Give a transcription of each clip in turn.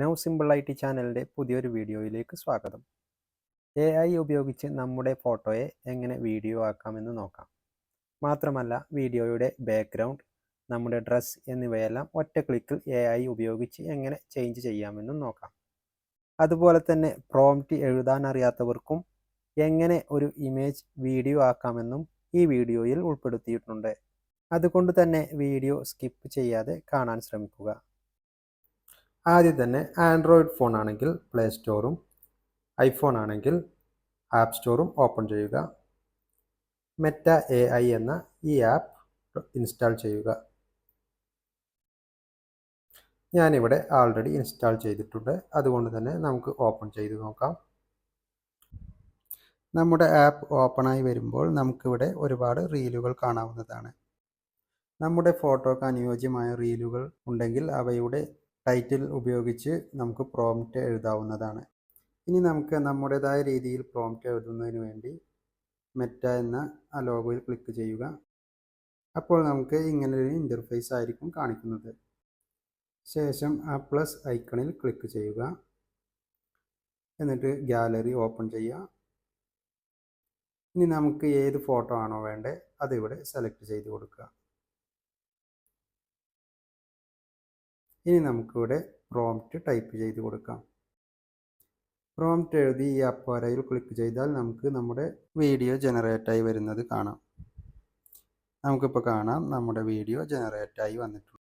Now simple I T ചാനലിൻ്റെ പുതിയൊരു വീഡിയോയിലേക്ക് സ്വാഗതം. AI ഉപയോഗിച്ച് നമ്മുടെ ഫോട്ടോയെ എങ്ങനെ വീഡിയോ ആക്കാമെന്ന് നോക്കാം. മാത്രമല്ല വീഡിയോയുടെ ബാക്ക്ഗ്രൗണ്ട്, നമ്മുടെ ഡ്രസ് എന്നിവയെല്ലാം ഒറ്റ ക്ലിക്കിൽ AI ഉപയോഗിച്ച് എങ്ങനെ ചേഞ്ച് ചെയ്യാമെന്നും നോക്കാം. അതുപോലെ തന്നെ പ്രോംപ്റ്റ് എഴുതാൻ അറിയാത്തവർക്കും എങ്ങനെ ഒരു ഇമേജ് വീഡിയോ ആക്കാമെന്നും ഈ വീഡിയോയിൽ ഉൾപ്പെടുത്തിയിട്ടുണ്ട്. അതുകൊണ്ട് തന്നെ വീഡിയോ സ്കിപ്പ് ചെയ്യാതെ കാണാൻ ശ്രമിക്കുക. ആദ്യം തന്നെ ആൻഡ്രോയിഡ് ഫോൺ ആണെങ്കിൽ പ്ലേ സ്റ്റോറും ഐഫോൺ ആണെങ്കിൽ ആപ്പ് സ്റ്റോറും ഓപ്പൺ ചെയ്യുക. മെറ്റ AI എന്ന ഈ ആപ്പ് ഇൻസ്റ്റാൾ ചെയ്യുക. ഞാനിവിടെ ആൾറെഡി ഇൻസ്റ്റാൾ ചെയ്തിട്ടുണ്ട്, അതുകൊണ്ട് തന്നെ നമുക്ക് ഓപ്പൺ ചെയ്ത് നോക്കാം. നമ്മുടെ ആപ്പ് ഓപ്പണായി വരുമ്പോൾ നമുക്കിവിടെ ഒരുപാട് റീലുകൾ കാണാവുന്നതാണ്. നമ്മുടെ ഫോട്ടോക്ക് അനുയോജ്യമായ റീലുകൾ ഉണ്ടെങ്കിൽ അവയുടെ ടൈറ്റിൽ ഉപയോഗിച്ച് നമുക്ക് പ്രോംപ്റ്റ് എഴുതാവുന്നതാണ്. ഇനി നമുക്ക് നമ്മുടേതായ രീതിയിൽ പ്രോംപ്റ്റ് എഴുതുന്നതിന് വേണ്ടി മെറ്റ എന്ന ആ ലോഗോയിൽ ക്ലിക്ക് ചെയ്യുക. അപ്പോൾ നമുക്ക് ഇങ്ങനൊരു ഇൻ്റർഫേസ് ആയിരിക്കും കാണിക്കുന്നത്. ശേഷം ആ പ്ലസ് ഐക്കണിൽ ക്ലിക്ക് ചെയ്യുക. എന്നിട്ട് ഗാലറി ഓപ്പൺ ചെയ്യുക. ഇനി നമുക്ക് ഏത് ഫോട്ടോ ആണോ വേണ്ടത് അതിവിടെ സെലക്ട് ചെയ്ത് കൊടുക്കുക. ഇനി നമുക്കിവിടെ പ്രോംപ്റ്റ് ടൈപ്പ് ചെയ്ത് കൊടുക്കാം. പ്രോംപ്റ്റ് എഴുതി ഈ അപ്പ് വരയിൽ ക്ലിക്ക് ചെയ്താൽ നമുക്ക് നമ്മുടെ വീഡിയോ ജനറേറ്റായി വരുന്നത് കാണാം. നമുക്കിപ്പോൾ കാണാം നമ്മുടെ വീഡിയോ ജനറേറ്റായി വന്നിട്ടുണ്ട്.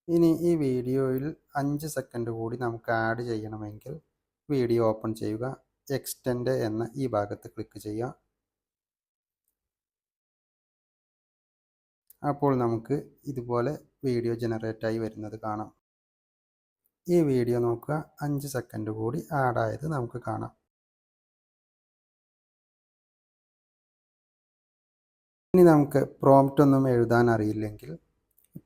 ഇനി ഈ വീഡിയോയിൽ 5 സെക്കൻഡ് കൂടി നമുക്ക് ആഡ് ചെയ്യണമെങ്കിൽ വീഡിയോ ഓപ്പൺ ചെയ്യുക. എക്സ്റ്റെൻഡ് എന്ന ഈ ഭാഗത്ത് ക്ലിക്ക് ചെയ്യുക. അപ്പോൾ നമുക്ക് ഇതുപോലെ വീഡിയോ ജനറേറ്റായി വരുന്നത് കാണാം. ഈ വീഡിയോ നോക്കുക, 5 സെക്കൻഡ് കൂടി ആഡായത് നമുക്ക് കാണാം. ഇനി നമുക്ക് പ്രോംപ്റ്റ് ഒന്നും എഴുതാൻ അറിയില്ലെങ്കിൽ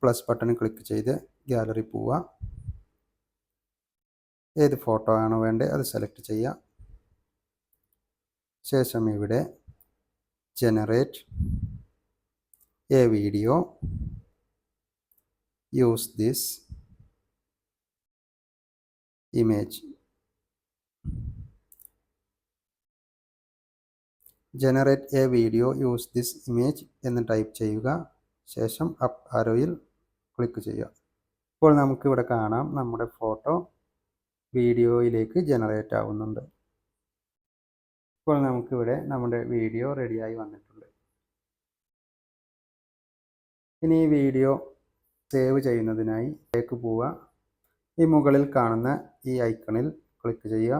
പ്ലസ് ബട്ടൺ ക്ലിക്ക് ചെയ്ത് ഗാലറി പോവുക. ഏത് ഫോട്ടോ ആണോ വേണ്ടത് അത് സെലക്ട് ചെയ്യുക. ശേഷം ഇവിടെ generate A video, use this image. Generate A video use this image എന്ന് ടൈപ്പ് ചെയ്യുക. ശേഷം അപ്പ് ആരോയിൽ ക്ലിക്ക് ചെയ്യുക. ഇപ്പോൾ നമുക്കിവിടെ കാണാം നമ്മുടെ ഫോട്ടോ വീഡിയോയിലേക്ക് ജനറേറ്റ് ആവുന്നുണ്ട്. ഇപ്പോൾ നമുക്കിവിടെ നമ്മുടെ വീഡിയോ റെഡിയായി വന്നിട്ടുണ്ട്. ഇനി ഈ വീഡിയോ സേവ് ചെയ്യുന്നതിനായി ഇതിലേക്ക് പോവുക. ഈ മുകളിൽ കാണുന്ന ഈ ഐക്കണിൽ ക്ലിക്ക് ചെയ്യുക.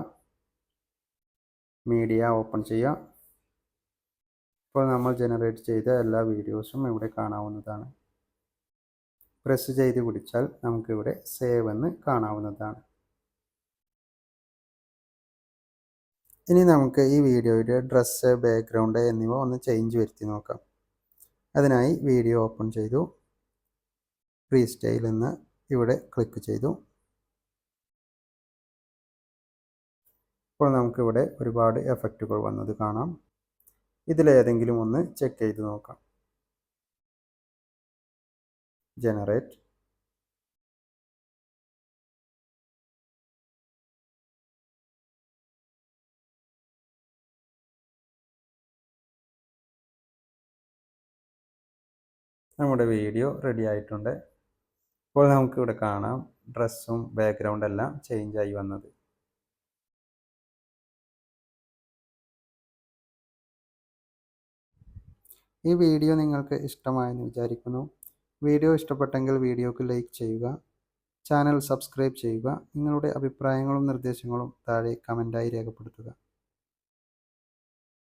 മീഡിയ ഓപ്പൺ ചെയ്യുക. ഇപ്പോൾ നമ്മൾ ജനറേറ്റ് ചെയ്ത എല്ലാ വീഡിയോസും ഇവിടെ കാണാവുന്നതാണ്. പ്രസ് ചെയ്ത് പിടിച്ചാൽ നമുക്കിവിടെ സേവ് എന്ന് കാണാവുന്നതാണ്. ഇനി നമുക്ക് ഈ വീഡിയോയുടെ ഡ്രസ്സ്, ബാക്ക്ഗ്രൗണ്ട് എന്നിവ ഒന്ന് ചേഞ്ച് വരുത്തി നോക്കാം. അതിനായി വീഡിയോ ഓപ്പൺ ചെയ്തു. റീസ്റ്റൈൽ എന്ന് ഇവിടെ ക്ലിക്ക് ചെയ്തു. ഇപ്പോൾ നമുക്കിവിടെ ഒരുപാട് എഫക്റ്റുകൾ വന്നത് കാണാം. ഇതിലേതെങ്കിലും ഒന്ന് ചെക്ക് ചെയ്ത് നോക്കാം. ജനറേറ്റ്. നമ്മുടെ വീഡിയോ റെഡി ആയിട്ടുണ്ട്. ഇപ്പോൾ നമുക്കിവിടെ കാണാം ഡ്രസ്സും ബാക്ക്ഗ്രൗണ്ട് എല്ലാം ചേഞ്ച് ആയി വന്നത്. ഈ വീഡിയോ നിങ്ങൾക്ക് ഇഷ്ടമായെന്ന് വിചാരിക്കുന്നു. വീഡിയോ ഇഷ്ടപ്പെട്ടെങ്കിൽ വീഡിയോക്ക് ലൈക്ക് ചെയ്യുക. ചാനൽ സബ്സ്ക്രൈബ് ചെയ്യുക. നിങ്ങളുടെ അഭിപ്രായങ്ങളും നിർദ്ദേശങ്ങളും താഴെ കമൻറ്റായി രേഖപ്പെടുത്തുക.